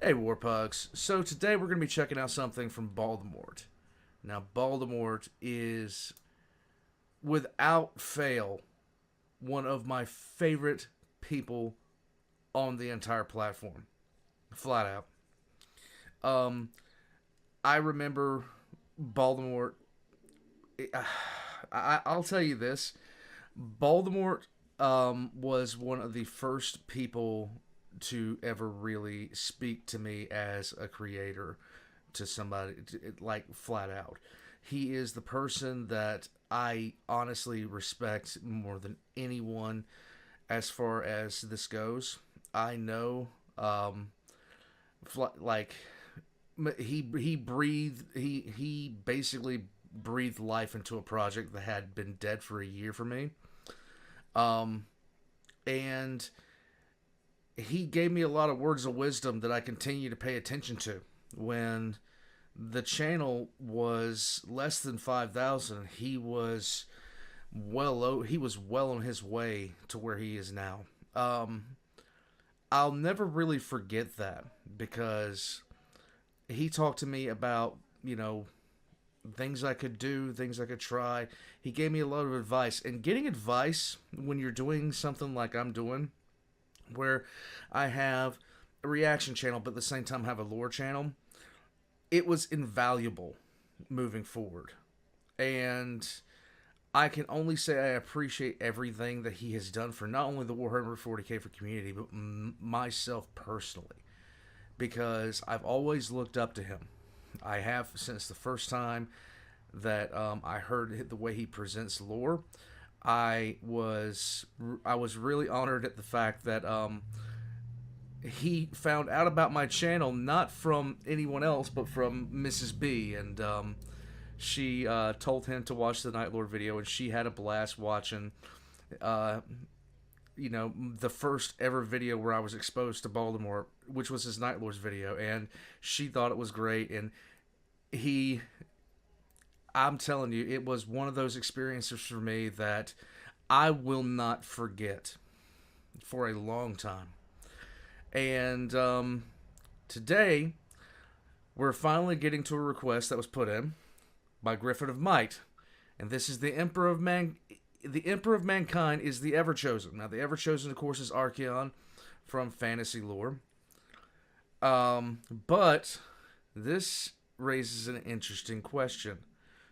Hey, Warpugs. So today we're going to be checking out something from Baldermort. Now, Baldermort is, without fail, one of my favorite people on the entire platform. Flat out. Um, I remember Baldermort. I'll tell you this. Baldermort was one of the first people to ever really speak to me as a creator to somebody, like flat out. He is the person that I honestly respect more than anyone as far as this goes. I know, like he breathed he basically breathed life into a project that had been dead for a year for me. Um, and he gave me a lot of words of wisdom that I continue to pay attention to. When the channel was less than 5,000, he was well on his way to where he is now. I'll never really forget that because he talked to me about, things I could do, things I could try. He gave me a lot of advice. And getting advice when you're doing something like I'm doing, where I have a reaction channel, but at the same time have a lore channel, it was invaluable moving forward. And I can only say I appreciate everything that he has done for not only the Warhammer 40K for community, but myself personally, because I've always looked up to him. I have since the first time that I heard the way he presents lore. I was really honored at the fact that he found out about my channel not from anyone else but from Mrs. B, and she told him to watch the Night Lord video, and she had a blast watching. Uh, the first ever video where I was exposed to Baldermort, which was his Night Lords video, and she thought it was great. And he, I'm telling you, it was one of those experiences for me that I will not forget for a long time. And today, we're finally getting to a request that was put in by Griffin of Might, and this is the Emperor of Man. The Emperor of Mankind is the Everchosen. Now, the Everchosen, of course, is Archaon from fantasy lore. But this raises an interesting question.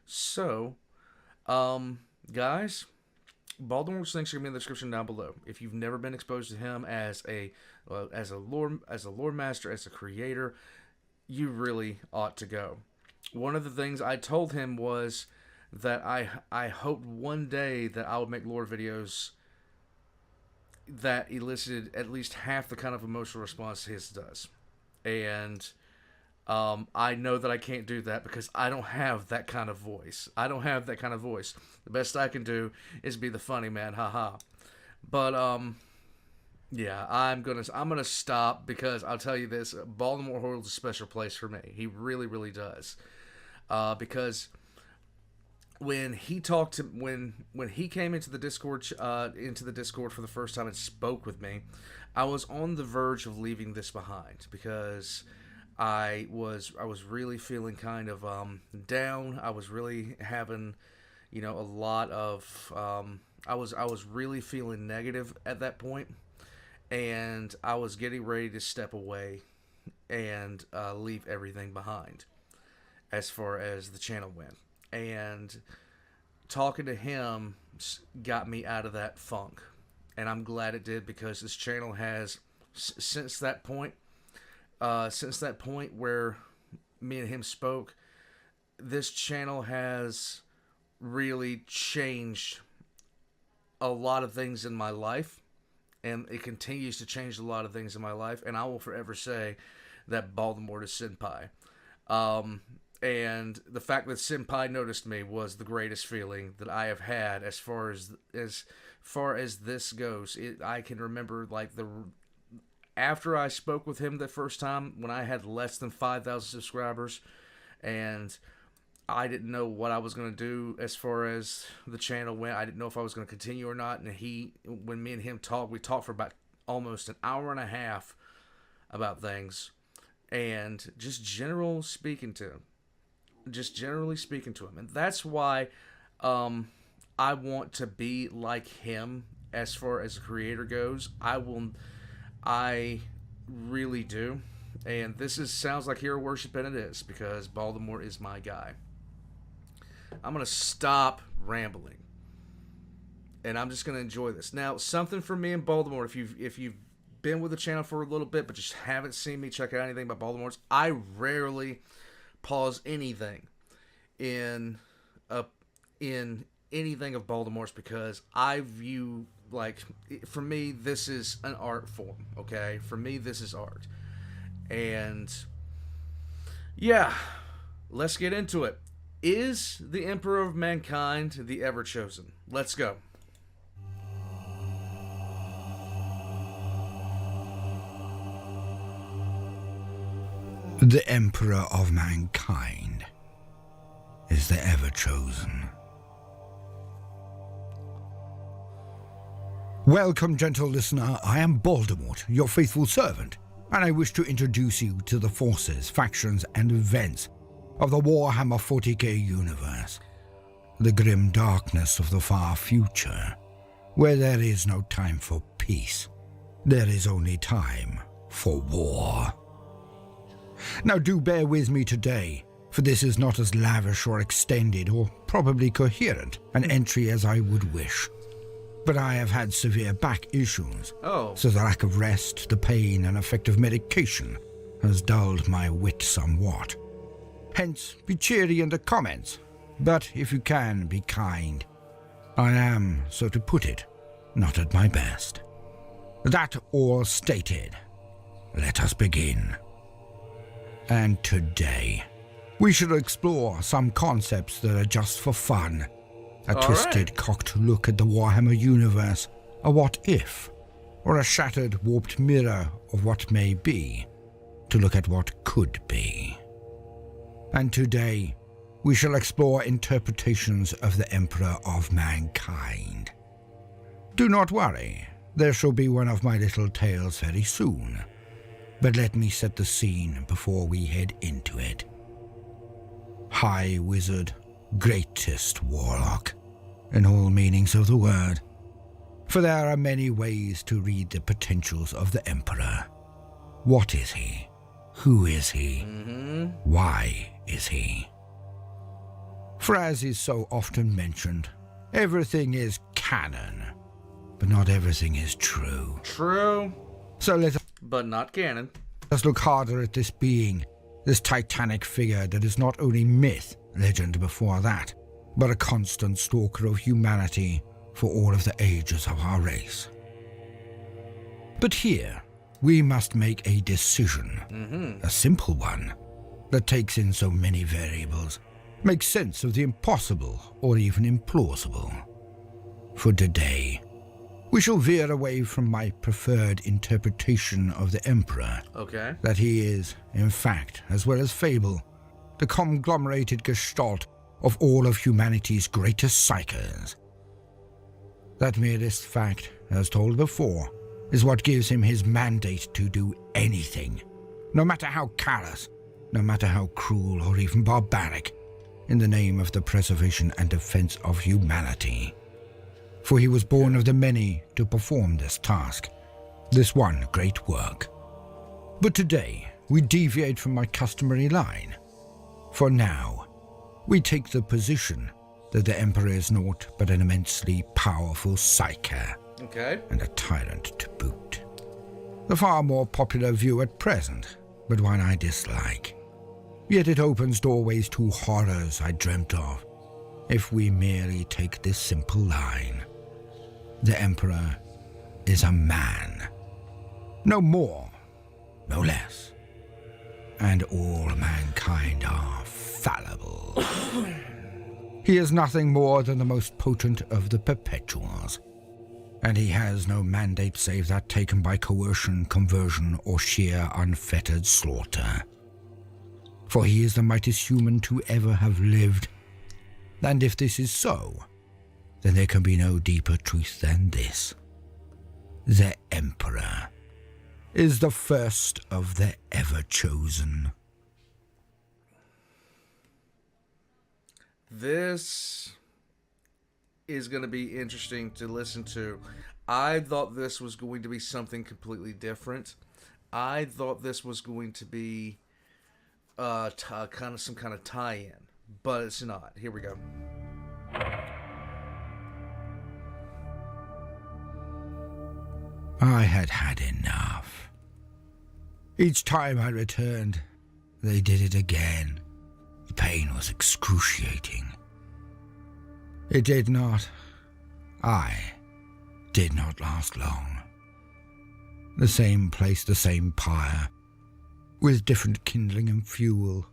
So, guys, Baldermore's links are gonna be in the description down below. If you've never been exposed to him as a lore master, as a creator, you really ought to go. One of the things I told him was that I hoped one day that I would make lore videos that elicited at least half the kind of emotional response his does. And I know that I can't do that because I don't have that kind of voice. I don't have that kind of voice. The best I can do is be the funny man, haha. But yeah, I'm gonna stop because I'll tell you this: Baltimore holds a special place for me. He really, really does. Because when he talked to when he came into the Discord for the first time and spoke with me, I was on the verge of leaving this behind because I was really feeling kind of down. I was really having, a lot of I was really feeling negative at that point, and I was getting ready to step away and leave everything behind as far as the channel went. And talking to him got me out of that funk, and I'm glad it did because this channel has since that point where me and him spoke, this channel has really changed a lot of things in my life, and it continues to change a lot of things in my life, and I will forever say that Baldermort is Senpai. And the fact that Senpai noticed me was the greatest feeling that I have had as far as this goes. I can remember like the after I spoke with him the first time when I had less than 5,000 subscribers, and I didn't know what I was going to do as far as the channel went. I didn't know if I was going to continue or not. And when me and him talked, we talked for about almost an hour and a half about things. and just generally speaking to him, and that's why I want to be like him as far as a creator goes. I really do, and this is sounds like hero worship, and it is because Baldermort is my guy. I'm gonna stop rambling, and I'm just gonna enjoy this. Now, something for me and Baldermort. If you've been with the channel for a little bit, but just haven't seen me check out anything about Baldermort's, I rarely pause anything in in anything of Baldermort's because I view, like, for me, this is an art form. Okay, for me, this is art, and yeah, let's get into it. Is the Emperor of Mankind the Everchosen? Let's go. The Emperor of Mankind is the Everchosen. Welcome, gentle listener. I am Baldermort, your faithful servant, and I wish to introduce you to the forces, factions, and events of the Warhammer 40k universe, the grim darkness of the far future, where there is no time for peace. There is only time for war. Now do bear with me today, for this is not as lavish or extended or probably coherent an entry as I would wish. But I have had severe back issues, so the lack of rest, the pain and effective medication has dulled my wit somewhat. Hence, be cheery in the comments, but if you can, be kind. I am, so to put it, not at my best. That all stated, let us begin. And today, we shall explore some concepts that are just for fun. A twisted, cocked look at the Warhammer universe, a what-if, or a shattered, warped mirror of what may be, to look at what could be. And today, we shall explore interpretations of the Emperor of Mankind. Do not worry, there shall be one of my little tales very soon. But let me set the scene before we head into it. High Wizard, greatest Warlock, in all meanings of the word. For there are many ways to read the potentials of the Emperor. What is he? Who is he? Why is he? For as is so often mentioned, everything is canon, but not everything is true. True. So let us, but not canon. Let's look harder at this being, this titanic figure that is not only myth, legend before that, but a constant stalker of humanity for all of the ages of our race. But here, we must make a decision, a simple one, that takes in so many variables, makes sense of the impossible or even implausible. For today, we shall veer away from my preferred interpretation of the Emperor. Okay. That he is, in fact, as well as fable, the conglomerated gestalt of all of humanity's greatest psychers. That merest fact, as told before, is what gives him his mandate to do anything, no matter how callous, no matter how cruel or even barbaric, in the name of the preservation and defense of humanity. For he was born of the many to perform this task, this one great work. But today, we deviate from my customary line. For now, we take the position that the Emperor is naught but an immensely powerful psyker, and a tyrant to boot. The far more popular view at present, but one I dislike. Yet it opens doorways to horrors I dreamt of, if we merely take this simple line. The Emperor is a man. No more, no less. And all mankind are fallible. He is nothing more than the most potent of the perpetuals. And he has no mandate save that taken by coercion, conversion, or sheer unfettered slaughter. For he is the mightiest human to ever have lived. And if this is so, then there can be no deeper truth than this. The Emperor is the first of the Everchosen. This is going to be interesting to listen to. I thought this was going to be something completely different. I thought this was going to be kind of some kind of tie-in, but it's not. Here we go. I had had enough. Each time I returned, they did it again. The pain was excruciating. It did not. I did not last long. The same place, the same pyre, with different kindling and fuel.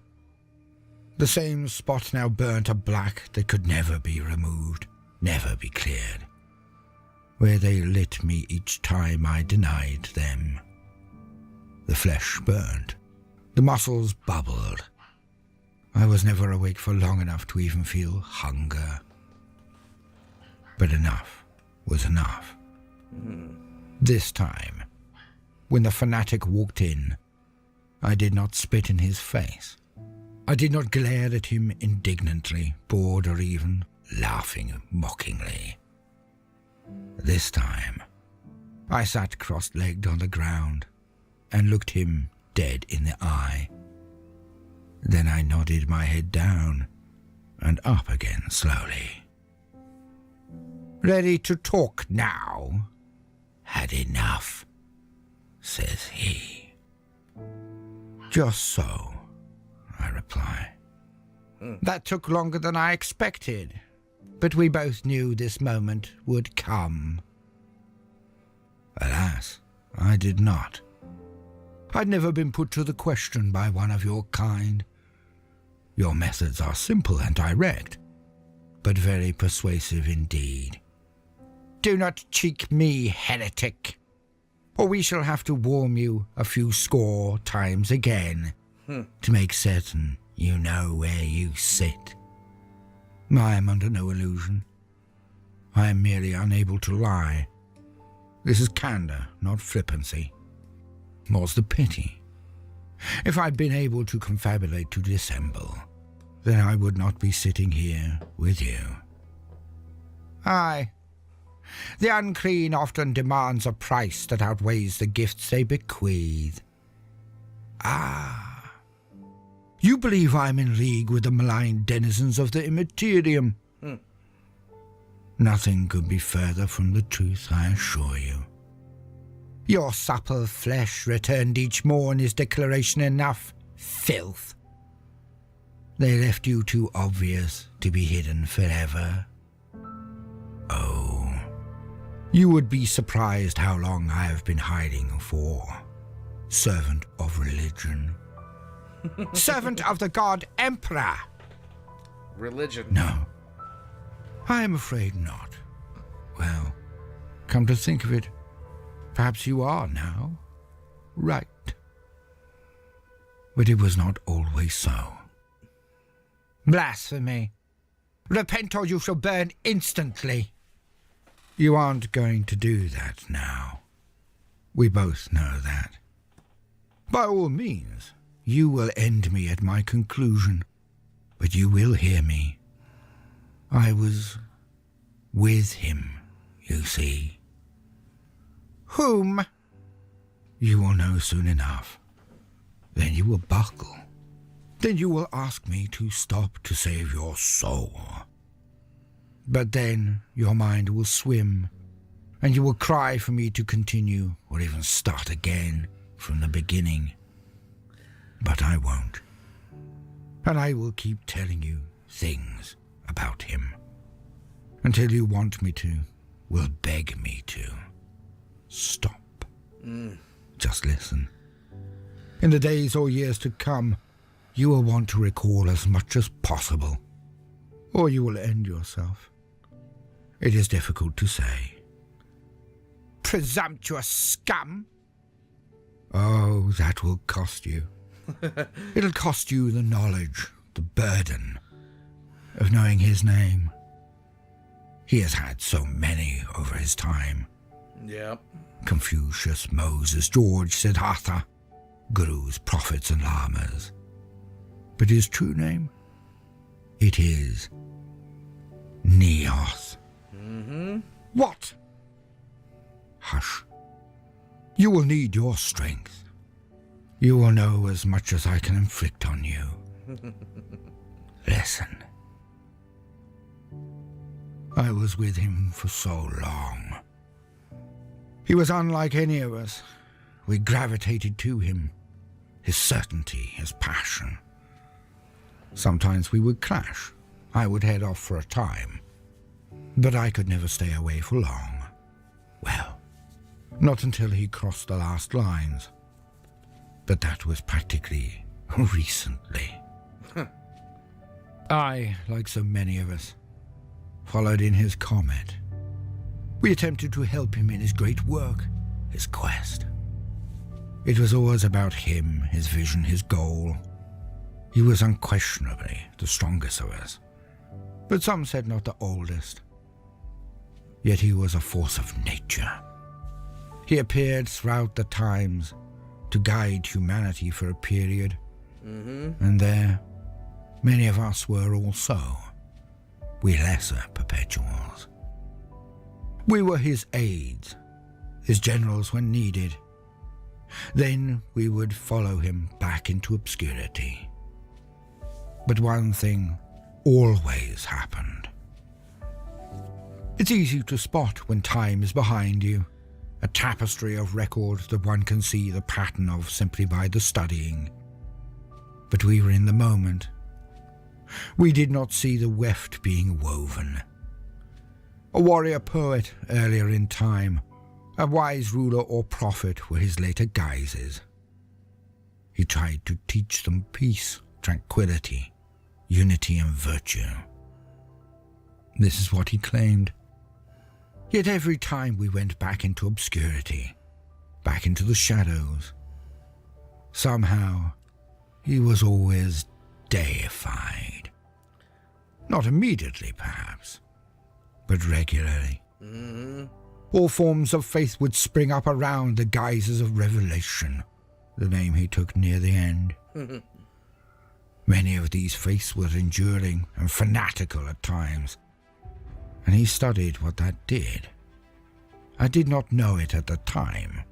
The same spot now burnt a black that could never be removed, never be cleared, where they lit me each time I denied them. The flesh burned, the muscles bubbled. I was never awake for long enough to even feel hunger. But enough was enough. This time, when the fanatic walked in, I did not spit in his face. I did not glare at him indignantly, bored or even laughing mockingly. This time, I sat cross-legged on the ground and looked him dead in the eye. Then I nodded my head down and up again slowly. "Ready to talk now?" "Had enough," says he. "Just so," I reply. "That took longer than I expected, but we both knew this moment would come." Alas, I did not. I'd never been put to the question by one of your kind. Your methods are simple and direct, but very persuasive indeed. Do not cheek me, heretic, or we shall have to warm you a few score times again to make certain you know where you sit. I am under no illusion. I am merely unable to lie. This is candor, not flippancy. More's the pity. If I'd been able to confabulate to dissemble, then I would not be sitting here with you. Aye. The unclean often demands a price that outweighs the gifts they bequeath. Ah. You believe I'm in league with the malign denizens of the immaterium. Nothing could be further from the truth, I assure you. Your supple flesh returned each morn is declaration enough, filth. They left you too obvious to be hidden forever. Oh, you would be surprised how long I have been hiding for. Servant of religion. Servant of the god Emperor. Religion. No, I am afraid not. Well, come to think of it, perhaps you are now. Right. But it was not always so. Blasphemy. Repent or you shall burn instantly. You aren't going to do that now. We both know that. By all means, you will end me at my conclusion, but you will hear me. I was with him, you see. Whom? You will know soon enough. Then you will buckle. Then you will ask me to stop to save your soul. But then your mind will swim, and you will cry for me to continue or even start again from the beginning. But I won't. And I will keep telling you things about him until you want me to, will beg me to. Stop. Just listen. In the days or years to come, you will want to recall as much as possible, or you will end yourself. It is difficult to say. Presumptuous scum! Oh, that will cost you. It'll cost you the knowledge, the burden of knowing his name. He has had so many over his time. Yep. Confucius, Moses, George, Siddhartha, gurus, prophets, and lamas. But his true name? It is Neoth. Mm-hmm. What? Hush. You will need your strength. You will know as much as I can inflict on you. Listen. I was with him for so long. He was unlike any of us. We gravitated to him, his certainty, his passion. Sometimes we would clash. I would head off for a time. But I could never stay away for long. Well, not until he crossed the last lines. But that was practically recently. I, like so many of us, followed in his comet. We attempted to help him in his great work, his quest. It was always about him, his vision, his goal. He was unquestionably the strongest of us, but some said not the oldest. Yet he was a force of nature. He appeared throughout the times to guide humanity for a period, and there, many of us were also, we lesser perpetuals. We were his aides, his generals when needed. Then we would follow him back into obscurity. But one thing always happened. It's easy to spot when time is behind you, a tapestry of records that one can see the pattern of simply by the studying. But we were in the moment. We did not see the weft being woven. A warrior poet earlier in time, a wise ruler or prophet were his later guises. He tried to teach them peace, tranquility, unity and virtue. This is what he claimed. Yet every time we went back into obscurity, back into the shadows, somehow he was always deified. Not immediately, perhaps, but regularly. All forms of faith would spring up around the guises of revelation, the name he took near the end. Many of these faiths were enduring and fanatical at times, and he studied what that did. I did not know it at the time,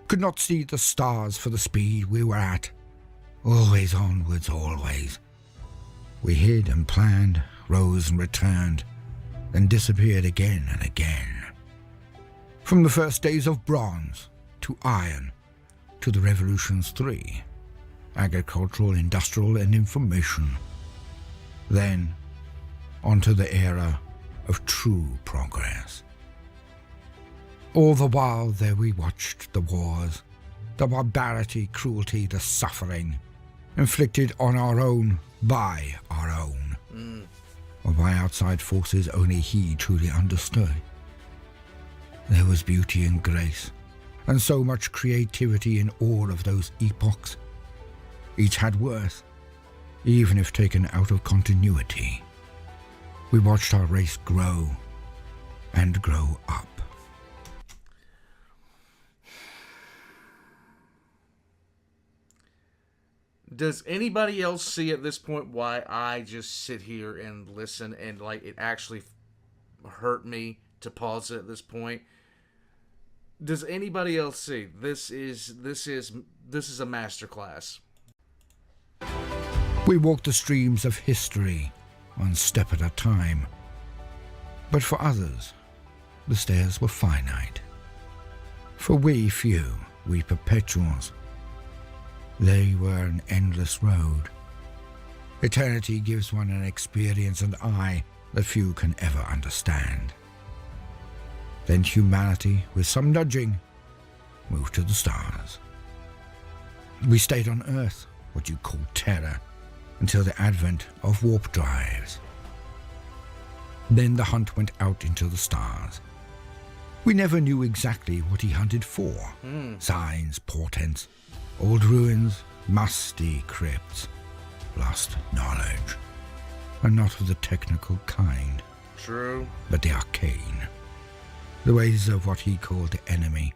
could not see the stars for the speed we were at. Always onwards, always. We hid and planned, rose and returned, then disappeared again and again. From the first days of bronze, to iron, to the revolutions 3, agricultural, industrial and information. Then, onto the era of true progress. All the while there we watched the wars, the barbarity, cruelty, the suffering, inflicted on our own, by our own, or by outside forces only he truly understood. There was beauty and grace, and so much creativity in all of those epochs. Each had worth, even if taken out of continuity. We watched our race grow and grow up. Does anybody else see at this point why I just sit here and listen and like it actually hurt me to pause it at this point? Does anybody else see this is a masterclass? We walk the streams of history, one step at a time. But for others, the stairs were finite. For we few, we perpetuals, they were an endless road. Eternity gives one an experience and eye that few can ever understand. Then humanity, with some nudging, moved to the stars. We stayed on Earth, what you call terror, until the advent of warp drives. Then the hunt went out into the stars. We never knew exactly what he hunted for. Signs, portents, old ruins, musty crypts, lost knowledge. And not of the technical kind. True. But the arcane. the ways of what he called the enemy.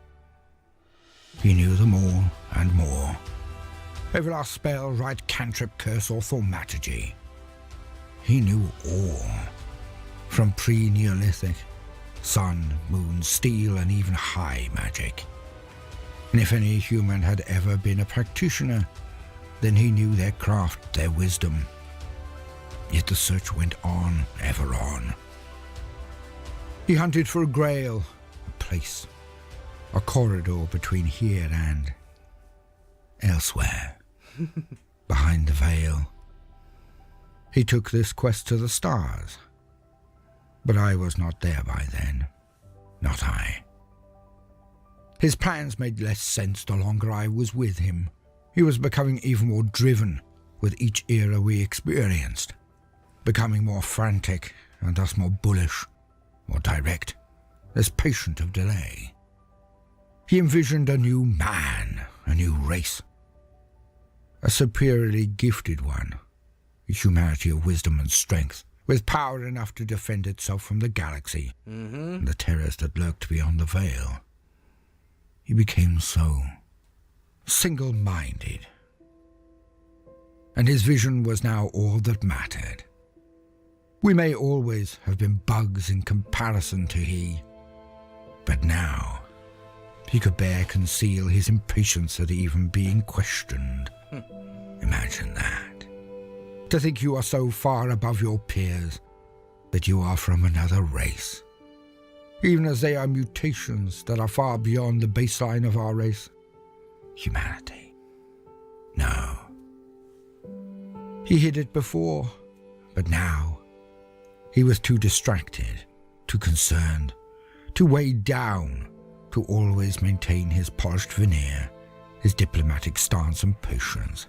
He knew them all and more. Every last spell, rite, cantrip, curse, or thaumaturgy. He knew all. From pre-Neolithic, sun, moon, steel, and even high magic. And if any human had ever been a practitioner, then he knew their craft, their wisdom. Yet the search went on, ever on. He hunted for a grail, a place, a corridor between here and elsewhere, behind the veil. He took this quest to the stars, but I was not there by then, not I. His plans made less sense the longer I was with him. He was becoming even more driven with each era we experienced, becoming more frantic and thus more bullish, more direct, less patient of delay. He envisioned a new man, a new race, a superiorly gifted one, a humanity of wisdom and strength, with power enough to defend itself from the galaxy and the terrors that lurked beyond the veil. He became so single-minded, and his vision was now all that mattered. We may always have been bugs in comparison to he, but now he could bear conceal his impatience at even being questioned. Imagine that. To think you are so far above your peers that you are from another race, even as they are mutations that are far beyond the baseline of our race, humanity. No. He hid it before, but now he was too distracted, too concerned, too weighed down to always maintain his polished veneer, his diplomatic stance and patience.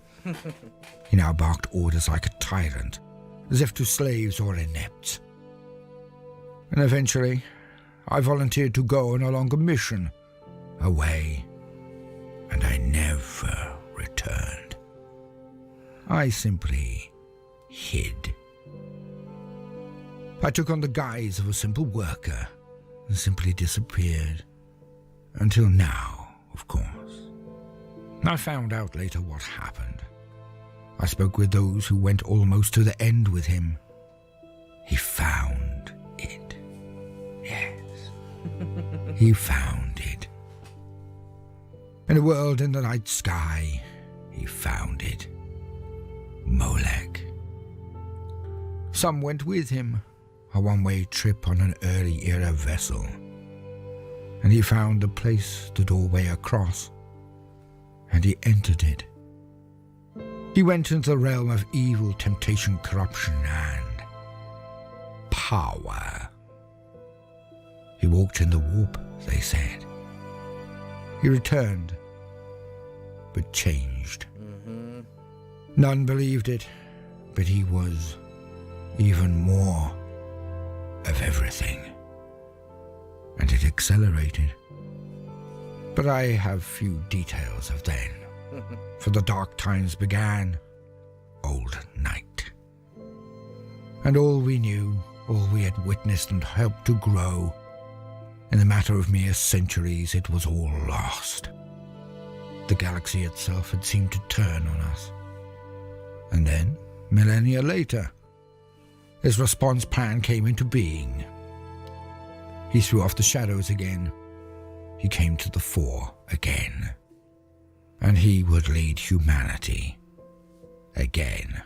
He now barked orders like a tyrant, as if to slaves or inepts. And eventually, I volunteered to go on a longer mission, away, and I never returned. I simply hid. I took on the guise of a simple worker and simply disappeared. Until now, of course. I found out later what happened. I spoke with those who went almost to the end with him. He found it. Yes. He found it. In a world in the night sky, he found it. Molech. Some went with him, a one-way trip on an early-era vessel. And he found the place, the doorway across, and he entered it. He went into the realm of evil, temptation, corruption, and power. He walked in the warp, they said. He returned, but changed. None believed it, but he was even more of everything. And it accelerated. But I have few details of then, for the dark times began, old night. And all we knew, all we had witnessed and helped to grow, in a matter of mere centuries it was all lost. The galaxy itself had seemed to turn on us. And then, millennia later, his response plan came into being. He threw off the shadows again. He came to the fore again. And he would lead humanity again.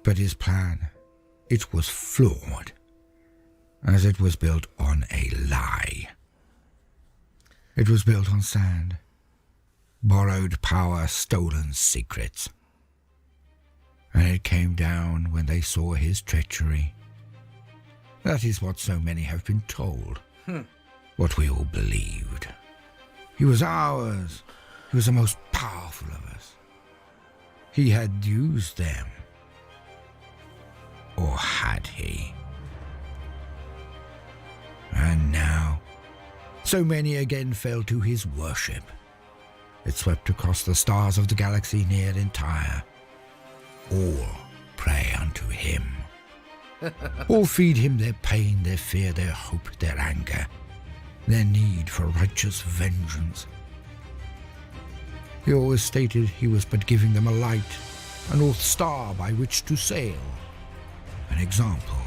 But his plan, it was flawed, as it was built on a lie. It was built on sand, borrowed power, stolen secrets. And it came down when they saw his treachery. That is what so many have been told, what we all believed. He was ours. He was the most powerful of us. He had used them. Or had he? And now, so many again fell to his worship. It swept across the stars of the galaxy near entire. All pray unto him. All feed him their pain, their fear, their hope, their anger, their need for righteous vengeance. He always stated he was but giving them a light, a north star by which to sail, an example.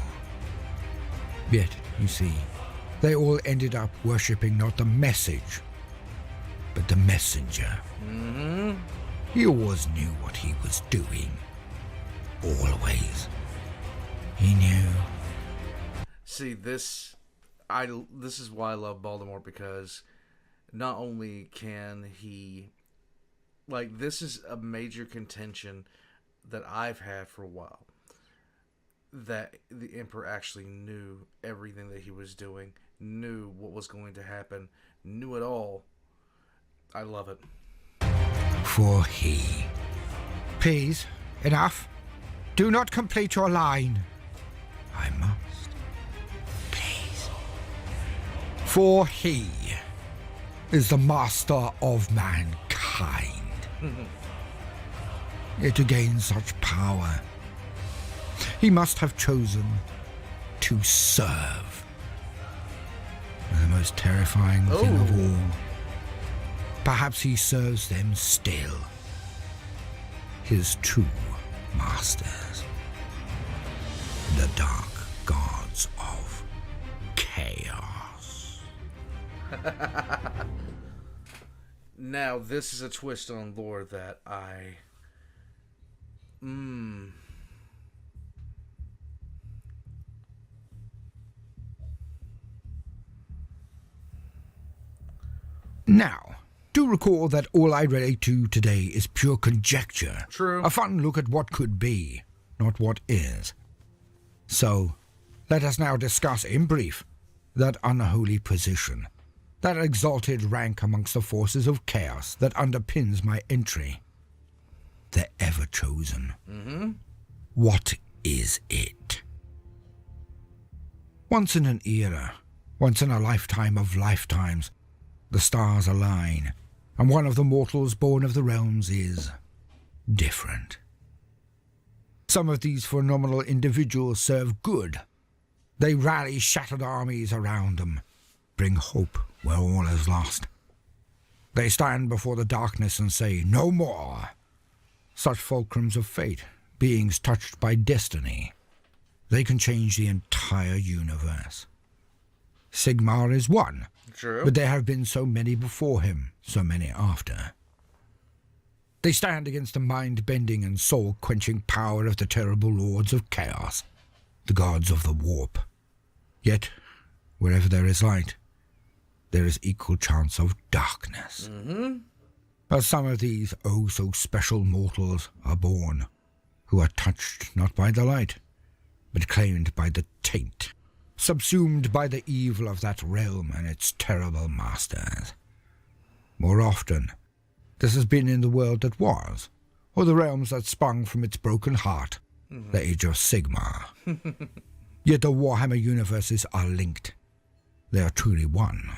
Yet, you see, they all ended up worshipping not the message, but the messenger. He always knew what he was doing. Always. He knew. See, this is why I love Baldermort, because not only can he, like, this is a major contention that I've had for a while, that the Emperor actually knew everything that he was doing, knew what was going to happen, knew it all. I love it. For he. Please, enough. Do not complete your line. I must. Please. For he is the master of mankind. Yet to gain such power, he must have chosen to serve. The most terrifying thing of all. Perhaps he serves them still. His true masters. The dark gods of chaos. Now, this is a twist on lore that Now, do recall that all I relate to today is pure conjecture. True. A fun look at what could be, not what is. So, let us now discuss in brief that unholy position, that exalted rank amongst the forces of chaos that underpins my entry. The Everchosen. What is it? Once in an era, once in a lifetime of lifetimes, the stars align, and one of the mortals born of the realms is different. Some of these phenomenal individuals serve good. They rally shattered armies around them, bring hope where all is lost. They stand before the darkness and say, "No more." Such fulcrums of fate, beings touched by destiny, they can change the entire universe. Sigmar is one. True. But there have been so many before him, so many after. They stand against the mind-bending and soul-quenching power of the terrible lords of chaos, the gods of the warp. Yet, wherever there is light, there is equal chance of darkness. As some of these oh-so-special mortals are born, who are touched not by the light, but claimed by the taint, subsumed by the evil of that realm and its terrible masters. More often, this has been in the world that was, or the realms that sprung from its broken heart, the Age of Sigmar. Yet the Warhammer universes are linked. They are truly one.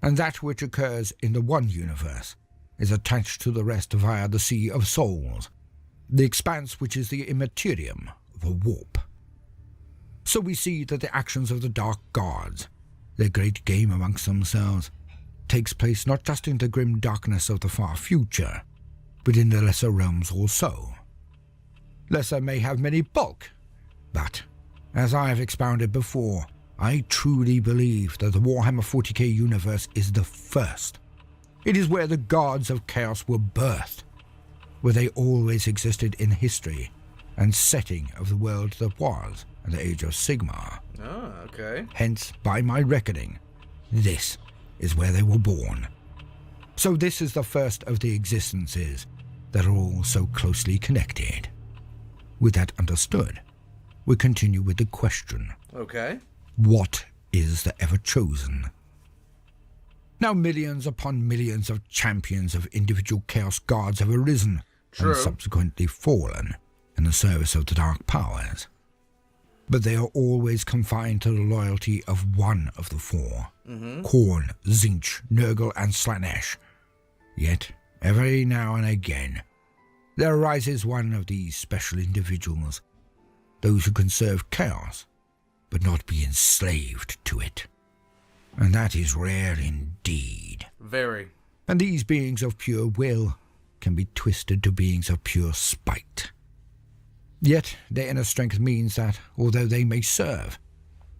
And that which occurs in the one universe is attached to the rest via the Sea of Souls, the expanse which is the immaterium, the warp. So we see that the actions of the dark gods, their great game amongst themselves, takes place not just in the grim darkness of the far future, but in the lesser realms also. Lesser may have many bulk, but, as I have expounded before, I truly believe that the Warhammer 40k universe is the first. It is where the gods of chaos were birthed, where they always existed in history and setting of the world that was, and the Age of Sigmar. Oh, okay. Hence, by my reckoning, this is where they were born. So this is the first of the existences that are all so closely connected. With that understood, we continue with the question. Okay. What is the Everchosen? Now millions upon millions of champions of individual chaos gods have arisen True. and subsequently fallen in the service of the dark powers. But they are always confined to the loyalty of one of the four. Khorne, Tzeentch, Nurgle and Slaanesh. Yet, every now and again, there arises one of these special individuals those who can serve chaos, but not be enslaved to it. And that is rare indeed. Very. And these beings of pure will can be twisted to beings of pure spite. Yet their inner strength means that, although they may serve,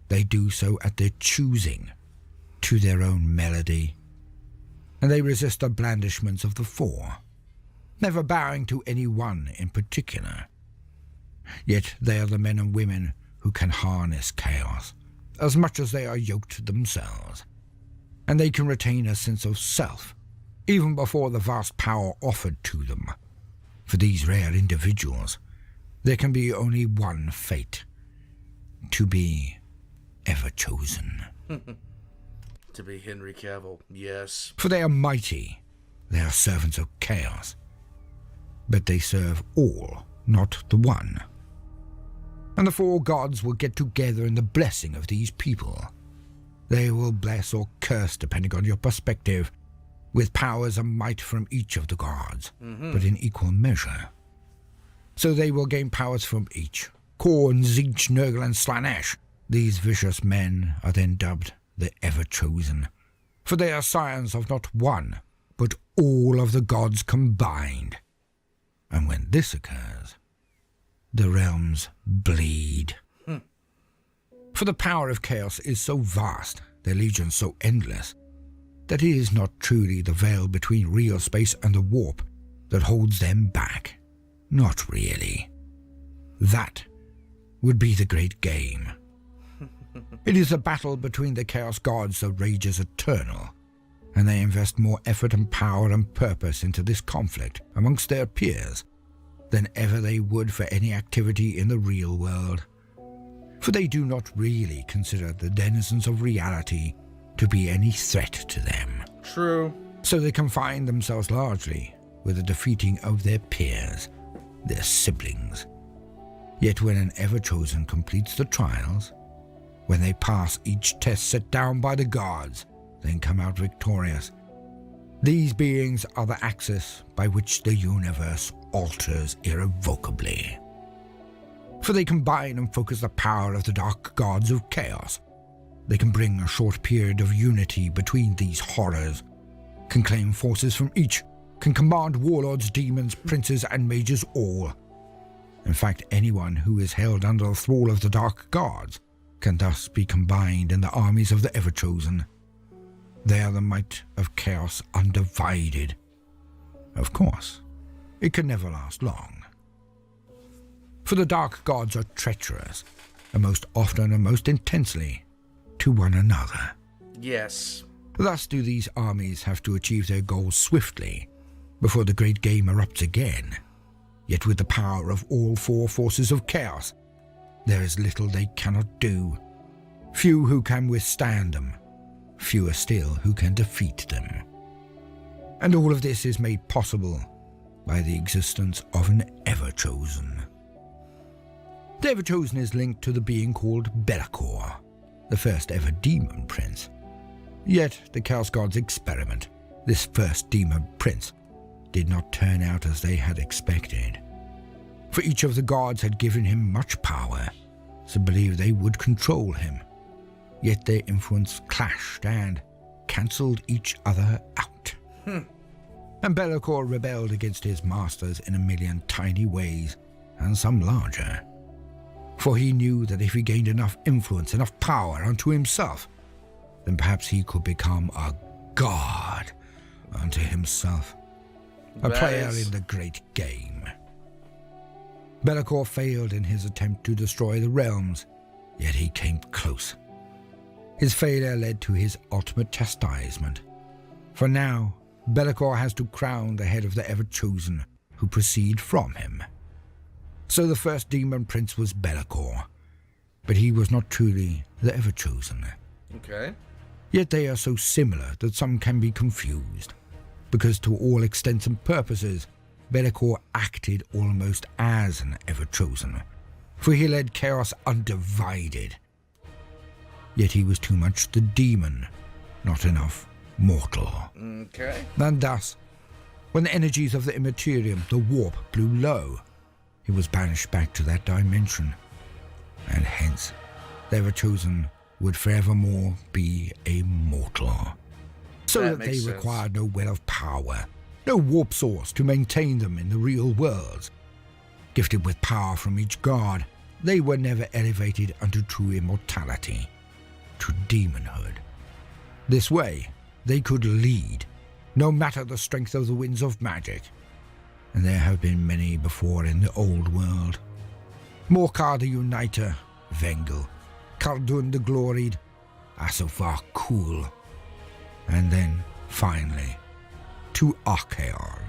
they do so at their choosing, to their own melody. And they resist the blandishments of the four, never bowing to any one in particular. Yet they are the men and women who can harness chaos, as much as they are yoked themselves. And they can retain a sense of self, even before the vast power offered to them. For these rare individuals, there can be only one fate: to be Everchosen. To be Henry Cavill, yes. For they are mighty, they are servants of chaos, but they serve all, not the one. And the four gods will get together in the blessing of these people. They will bless or curse, depending on your perspective, with powers and might from each of the gods, but in equal measure. So they will gain powers from each. Korn, Zeech, Nurgle, and Slanesh. These vicious men are then dubbed the Everchosen, for they are scions of not one, but all of the gods combined. And when this occurs, the realms bleed. For the power of chaos is so vast, their legions so endless, that it is not truly the veil between real space and the warp that holds them back. Not really. That would be the great game. It is a battle between the chaos gods that rages eternal, and they invest more effort and power and purpose into this conflict amongst their peers than ever they would for any activity in the real world. For they do not really consider the denizens of reality to be any threat to them. True. So they confine themselves largely with the defeating of their peers, their siblings. Yet when an Everchosen completes the trials, when they pass each test set down by the gods, then come out victorious, these beings are the axis by which the universe alters irrevocably. For they combine and focus the power of the dark gods of chaos. They can bring a short period of unity between these horrors, can claim forces from each, can command warlords, demons, princes, and mages all. In fact, anyone who is held under the thrall of the dark gods can thus be combined in the armies of the Everchosen. They are the might of chaos undivided. Of course, it can never last long. For the dark gods are treacherous, and most often and most intensely, to one another. Yes. Thus do these armies have to achieve their goals swiftly, before the great game erupts again. Yet with the power of all four forces of chaos, there is little they cannot do. Few who can withstand them, fewer still who can defeat them. And all of this is made possible by the existence of an Everchosen. The Everchosen is linked to the being called Baldermort, the first ever demon prince. Yet the Chaos Gods experiment, this first demon prince, did not turn out as they had expected. For each of the gods had given him much power, so believed they would control him. Yet their influence clashed and cancelled each other out. And Baldermort rebelled against his masters in a million tiny ways, and some larger. For he knew that if he gained enough influence, enough power unto himself, then perhaps he could become a god unto himself, a player in the great game. Baldermort failed in his attempt to destroy the realms, yet he came close. His failure led to his ultimate chastisement. For now, Baldermort has to crown the head of the Everchosen who proceed from him. So the first demon prince was Baldermort, but he was not truly the Everchosen. Okay. Yet they are so similar that some can be confused, because to all extents and purposes, Baldermort acted almost as an Everchosen, for he led chaos undivided. Yet he was too much the demon, not enough mortal. Okay. And thus, when the energies of the Immaterium, the warp, blew low, he was banished back to that dimension, and hence the Everchosen would forevermore be a mortal. So that they required no well of power, no warp source to maintain them in the real worlds. Gifted with power from each god, they were never elevated unto true immortality, to demonhood. This way, they could lead, no matter the strength of the winds of magic. And there have been many before in the old world. Morkar the Uniter, Vengel, Khaldun the Gloried, Asofar Kul, and then, finally, to Archaon,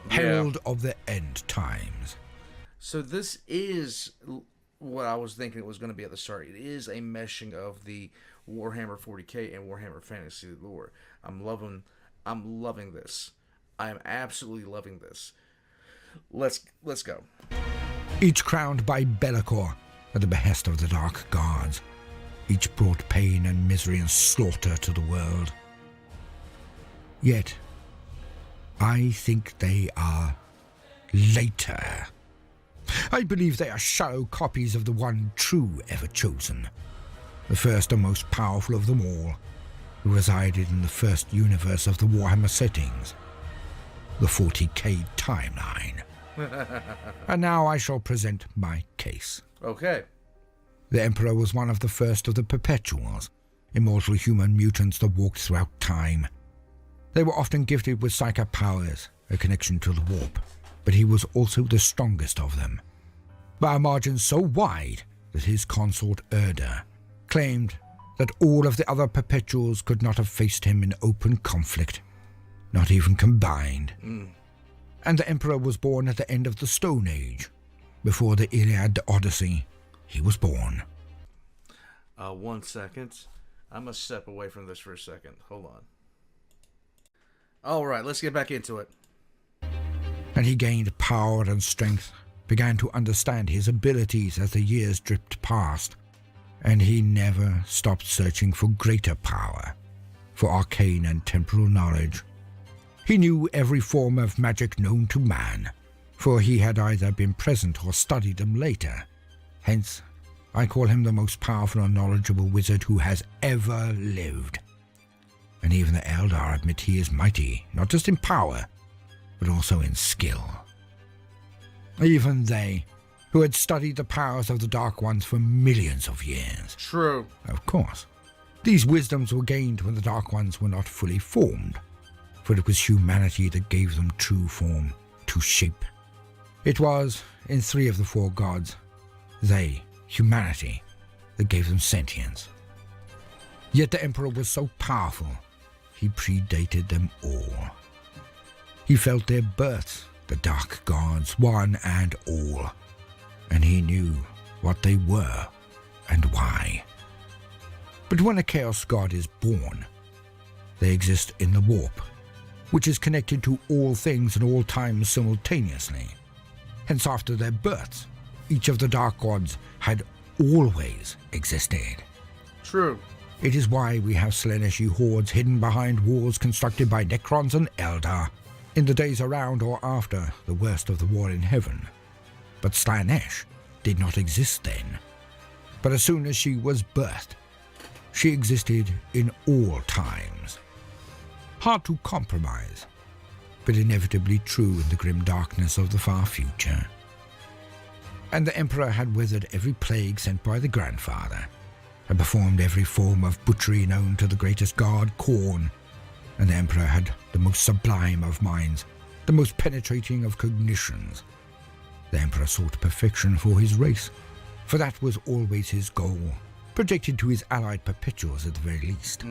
herald of the end times. So this is what I was thinking it was going to be at the start. It is a meshing of the Warhammer 40k and Warhammer Fantasy lore. I'm loving this. I am absolutely loving this. Let's go. Each crowned by Be'lakor at the behest of the Dark Gods. Each brought pain and misery and slaughter to the world. Yet, I think they are later. I believe they are shallow copies of the one true Everchosen, the first and most powerful of them all, who resided in the first universe of the Warhammer settings, the 40k timeline. And now I shall present my case. Okay. The Emperor was one of the first of the Perpetuals, immortal human mutants that walked throughout time. They were often gifted with psychic powers, a connection to the warp, but he was also the strongest of them, by a margin so wide that his consort Erda claimed that all of the other Perpetuals could not have faced him in open conflict, not even combined. And the Emperor was born at the end of the Stone Age. Before the Iliad, the Odyssey, he was born. 1 second. I must step away from this for a second. Hold on. All right, let's get back into it. And he gained power and strength, began to understand his abilities as the years dripped past, and he never stopped searching for greater power, for arcane and temporal knowledge. He knew every form of magic known to man, for he had either been present or studied them later. Hence, I call him the most powerful and knowledgeable wizard who has ever lived. And even the Eldar admit he is mighty, not just in power, but also in skill. Even they, who had studied the powers of the Dark Ones for millions of years. True. Of course. These wisdoms were gained when the Dark Ones were not fully formed, for it was humanity that gave them true form, to shape. It was, in 3 of the 4 gods, they, humanity, that gave them sentience. Yet the Emperor was so powerful, he predated them all. He felt their births, the Dark Gods, one and all, and he knew what they were and why. But when a Chaos God is born, they exist in the warp, which is connected to all things and all times simultaneously. Hence, after their births, each of the Dark Gods had always existed. True. It is why we have Slaaneshi hordes hidden behind walls constructed by Necrons and Eldar in the days around or after the worst of the war in heaven. But Slaanesh did not exist then. But as soon as she was birthed, she existed in all times. Hard to compromise, but inevitably true in the grim darkness of the far future. And the Emperor had weathered every plague sent by the Grandfather, and performed every form of butchery known to the greatest god, Khorne. And the Emperor had the most sublime of minds, the most penetrating of cognitions. The Emperor sought perfection for his race, for that was always his goal, projected to his allied Perpetuals at the very least.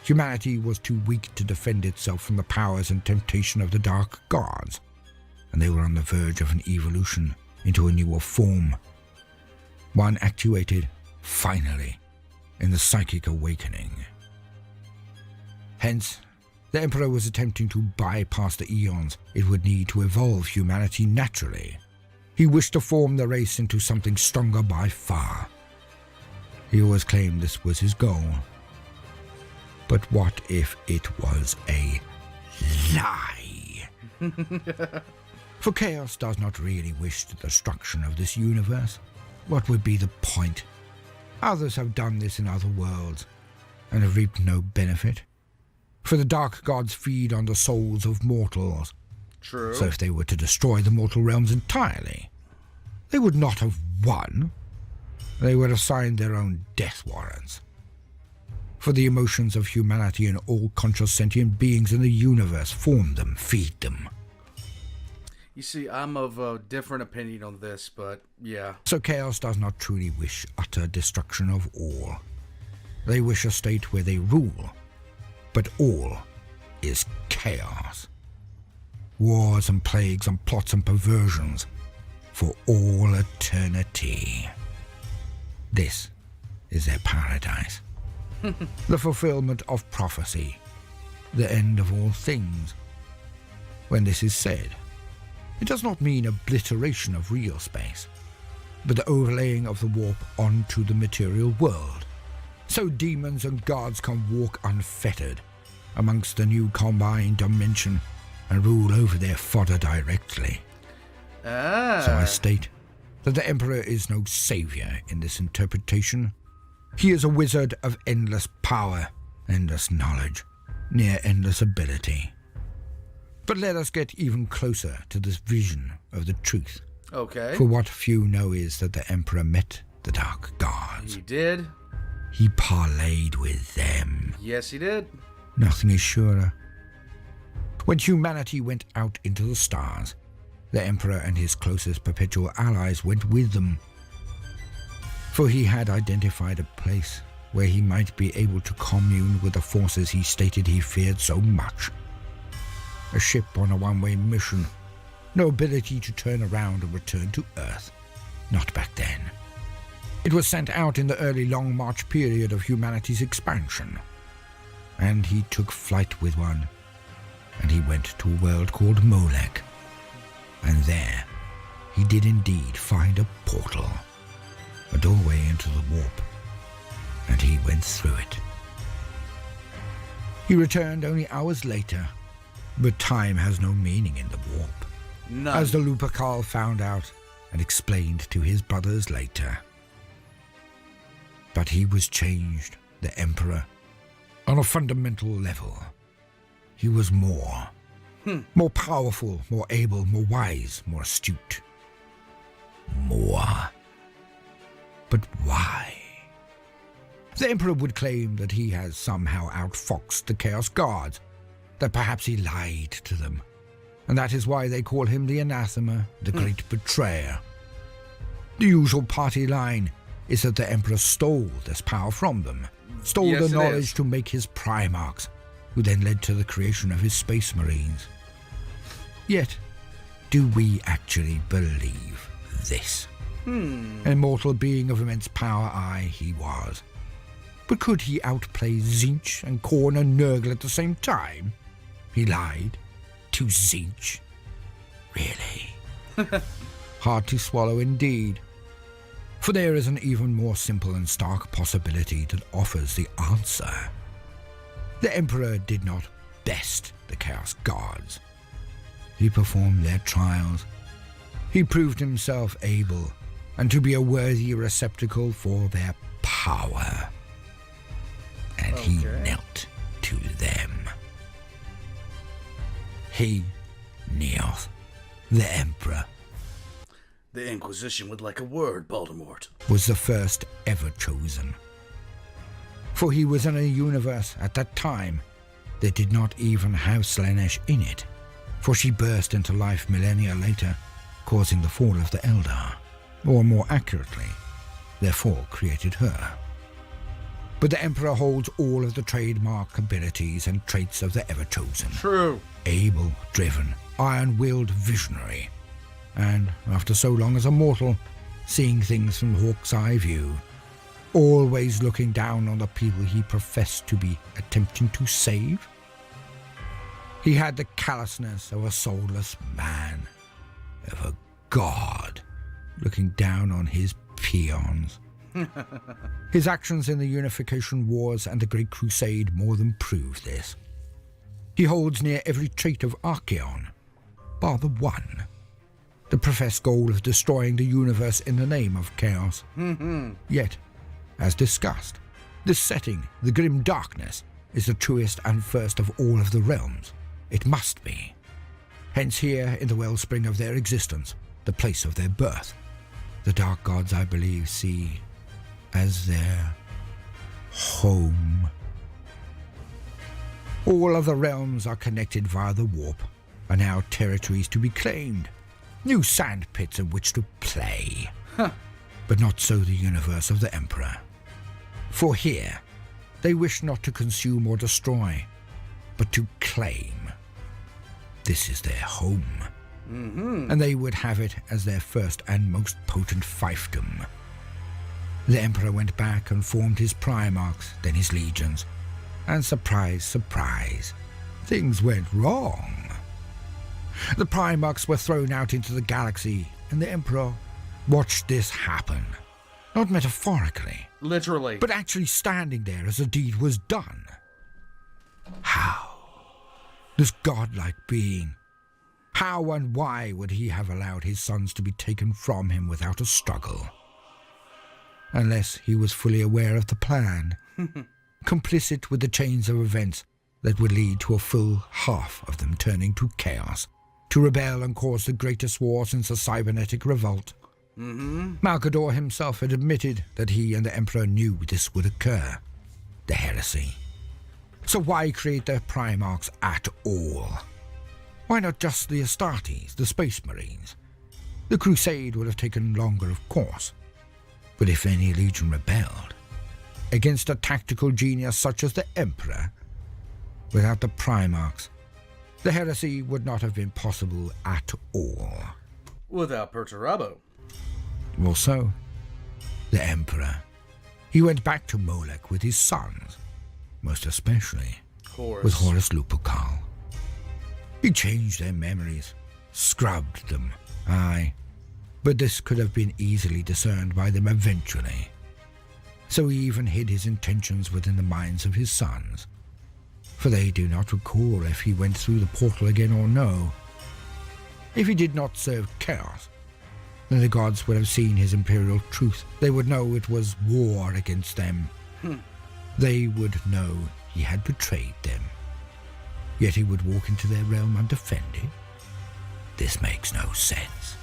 Humanity was too weak to defend itself from the powers and temptation of the Dark Gods, and they were on the verge of an evolution into a newer form, one actuated, finally, in the psychic awakening. Hence, the Emperor was attempting to bypass the eons it would need to evolve humanity naturally. He wished to form the race into something stronger by far. He always claimed this was his goal. But what if it was a lie? For Chaos does not really wish the destruction of this universe. what would be the point? Others have done this in other worlds, and have reaped no benefit. For the dark gods feed on the souls of mortals. True. So if they were to destroy the mortal realms entirely, they would not have won. They would have signed their own death warrants. For the emotions of humanity and all conscious sentient beings in the universe form them, feed them. You see, I'm of a different opinion on this, but yeah. So Chaos does not truly wish utter destruction of all. They wish a state where they rule, but all is chaos. Wars and plagues and plots and perversions for all eternity. This is their paradise. The fulfillment of prophecy, the end of all things. When this is said, it does not mean obliteration of real space, but the overlaying of the warp onto the material world, so demons and gods can walk unfettered amongst the new combined dimension and rule over their fodder directly. So I state that the Emperor is no savior in this interpretation. He is a wizard of endless power, endless knowledge, near endless ability. But let us get even closer to this vision of the truth. Okay. For what few know is that the Emperor met the dark gods. He did. He parlayed with them. Yes, he did. Nothing is surer. When humanity went out into the stars, the Emperor and his closest perpetual allies went with them. For he had identified a place where he might be able to commune with the forces he stated he feared so much. A ship on a one-way mission, no ability to turn around and return to Earth. Not back then. It was sent out in the early Long March period of humanity's expansion. And he took flight with one, and he went to a world called Molech. And there, he did indeed find a portal, a doorway into the warp, and he went through it. He returned only hours later, but time has no meaning in the warp. None. As the Lupercal found out and explained to his brothers later. But he was changed, the Emperor, on a fundamental level. He was more. More powerful, more able, more wise, more astute. More. But why? The Emperor would claim that he has somehow outfoxed the Chaos Guards, that perhaps he lied to them, and that is why they call him the Anathema, the Great Betrayer. The usual party line is that the Emperor stole this power from them, stole Yes, the it knowledge is. to make his Primarchs, who then led to the creation of his Space Marines. Yet, do we actually believe this? An immortal being of immense power, aye, he was. But could he outplay Tzeentch and Khorne and Nurgle at the same time? He lied to Tzeentch. Really? Hard to swallow indeed. For there is an even more simple and stark possibility that offers the answer. The Emperor did not best the Chaos Guards. He performed their trials. He proved himself able and to be a worthy receptacle for their power. And he knelt to them. He, Neoth, the Emperor, The Inquisition would like a word, Baldermort. was the first Everchosen. For he was in a universe at that time that did not even have Slaanesh in it, for she burst into life millennia later, causing the fall of the Eldar, or more accurately, their fall created her. But the Emperor holds all of the trademark abilities and traits of the Everchosen. True. Able, driven, iron-willed visionary, and, after so long as a mortal, seeing things from hawk's eye view, always looking down on the people he professed to be attempting to save. He had the callousness of a soulless man, of a god, looking down on his peons. His actions in the Unification Wars and the Great Crusade more than prove this. He holds near every trait of Archaon, bar the one. the professed goal of destroying the universe in the name of chaos. Yet, as discussed, this setting, the grim darkness, is the truest and first of all of the realms. It must be. Hence here, in the wellspring of their existence, the place of their birth, the dark gods, I believe, see as their home. All other realms are connected via the warp, are now territories to be claimed, new sand pits in which to play. But not so the universe of the Emperor. For here, they wish not to consume or destroy, but to claim. This is their home, and they would have it as their first and most potent fiefdom. The Emperor went back and formed his Primarchs, then his legions, and surprise, surprise, things went wrong. The Primarchs were thrown out into the galaxy, and the Emperor watched this happen. Not metaphorically. Literally. But actually standing there as the deed was done. How? This godlike being. How and why would he have allowed his sons to be taken from him without a struggle? Unless he was fully aware of the plan. Complicit with the chains of events that would lead to a full half of them turning to chaos, to rebel and cause the greatest war since the cybernetic revolt. Malcador himself had admitted that he and the Emperor knew this would occur. The heresy. So why create the Primarchs at all? Why not just the Astartes, the Space Marines? The crusade would have taken longer, of course. But if any legion rebelled against a tactical genius such as the Emperor, without the Primarchs, the heresy would not have been possible at all. Without Perturabo. Also, the Emperor. He went back to Molech with his sons, most especially with Horus Lupercal. He changed their memories, scrubbed them, aye, but this could have been easily discerned by them eventually. So he even hid his intentions within the minds of his sons, for they do not recall if he went through the portal again or no. If he did not serve chaos, then the gods would have seen his imperial truth. They would know it was war against them. They would know he had betrayed them. Yet he would walk into their realm undefended? This makes no sense.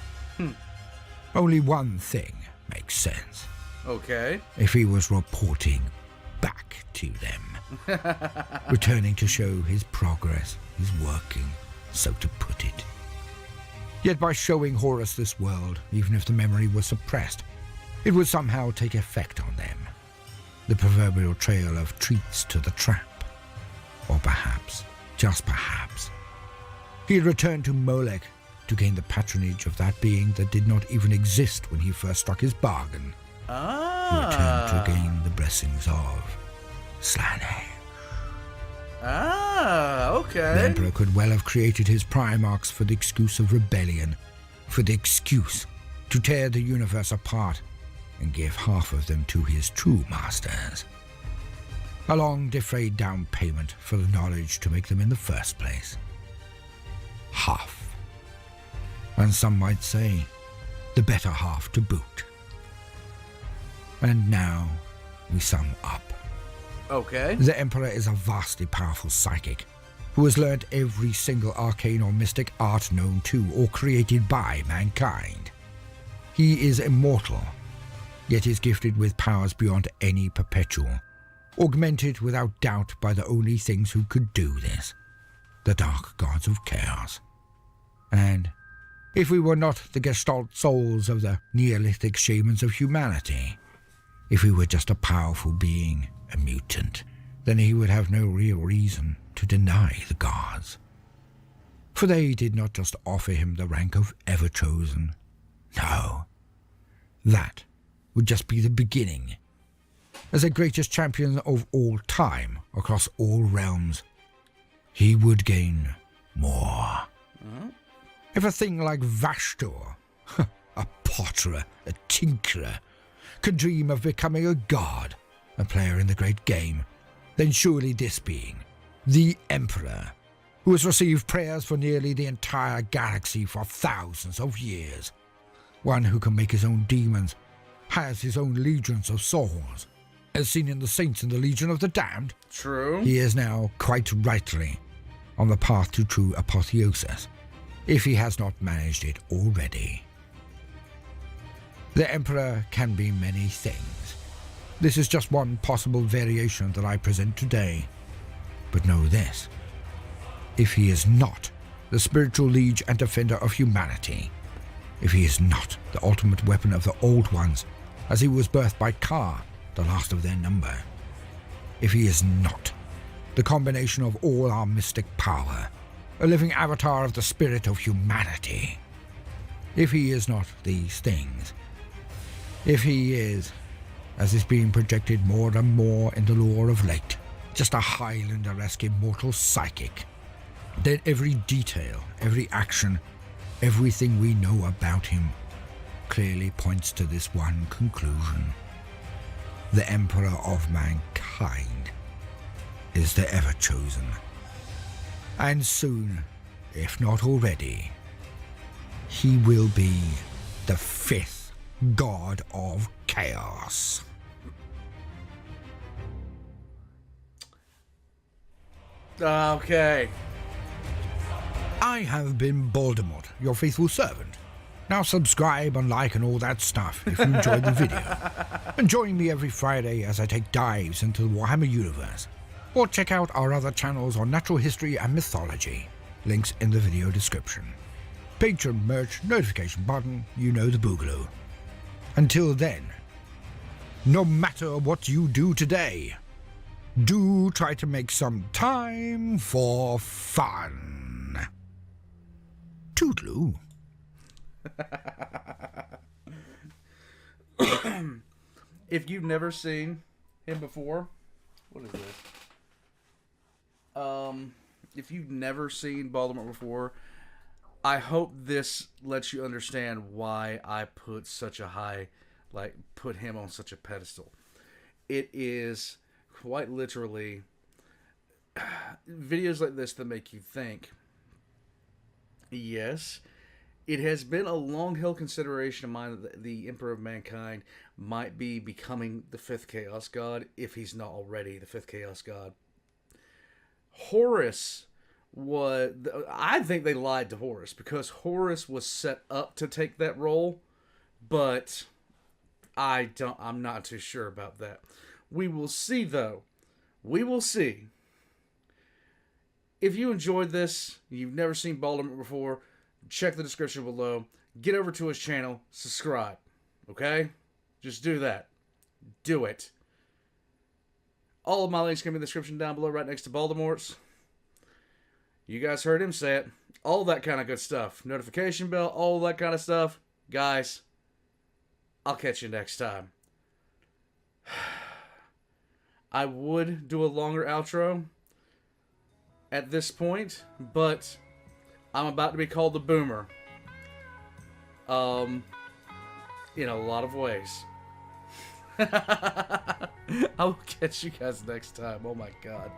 Only one thing makes sense. Okay. If he was reporting back to them. Returning to show his progress, his working, so to put it. Yet by showing Horus this world, even if the memory was suppressed, it would somehow take effect on them. The proverbial trail of treats to the trap. Or perhaps, just perhaps, he had returned to Molech to gain the patronage of that being that did not even exist when he first struck his bargain. He returned to gain the blessings of Slanesh. Okay. The Emperor could well have created his Primarchs for the excuse of rebellion, for the excuse to tear the universe apart and give half of them to his true masters. A long defrayed down payment for the knowledge to make them in the first place. Half. And some might say, the better half to boot. And now we sum up. Okay. The Emperor is a vastly powerful psychic who has learnt every single arcane or mystic art known to or created by mankind. He is immortal, yet is gifted with powers beyond any perpetual, augmented without doubt by the only things who could do this, the dark gods of chaos. And if we were not the gestalt souls of the Neolithic shamans of humanity, if we were just a powerful being, a mutant, then he would have no real reason to deny the gods. For they did not just offer him the rank of Everchosen. No, that would just be the beginning. As the greatest champion of all time, across all realms, he would gain more. If a thing like Vashtor, a potterer, a tinkerer, could dream of becoming a god, a player in the great game, then surely this being, the Emperor, who has received prayers for nearly the entire galaxy for thousands of years. One who can make his own demons, has his own legions of souls. As seen in the saints in the Legion of the Damned, True. he is now, quite rightly, on the path to true apotheosis, if he has not managed it already. The Emperor can be many things. This is just one possible variation that I present today. But know this: if he is not the spiritual liege and defender of humanity, if he is not the ultimate weapon of the Old Ones, as he was birthed by Ka, the last of their number, if he is not the combination of all our mystic power, a living avatar of the spirit of humanity, if he is not these things, if he is, as is being projected more and more in the lore of late, just a Highlander-esque immortal psychic, then every detail, every action, everything we know about him clearly points to this one conclusion: the Emperor of mankind is the Everchosen. And soon, if not already, he will be the fifth god of chaos. Okay. I have been Baldermort, your faithful servant. Now subscribe and like and all that stuff if you enjoyed the video. And join me every Friday as I take dives into the Warhammer universe. Or check out our other channels on natural history and mythology. Links in the video description. Patreon, merch, notification button, you know the boogaloo. Until then, no matter what you do today, do try to make some time for fun. Toodaloo. If you've never seen him before, what is this? If you've never seen Baldermort before, I hope this lets you understand why I put such a high, put him on such a pedestal. It is quite literally videos like this that make you think. Yes, it has been a long-held consideration of mine that the Emperor of Mankind might be becoming the fifth Chaos God, if he's not already the fifth Chaos God. Horus was... I think they lied to Horus, because Horus was set up to take that role, but I'm not too sure about that. We will see, though. We will see. If you enjoyed this, you've never seen Baldermort before, check the description below. Get over to his channel, subscribe. Okay? Just do that. Do it. All of my links can be in the description down below, right next to Baldermort's. You guys heard him say it. All that kind of good stuff. Notification bell, all that kind of stuff. Guys, I'll catch you next time. I would do a longer outro at this point, but I'm about to be called the Boomer. In a lot of ways. I will catch you guys next time. Oh my god.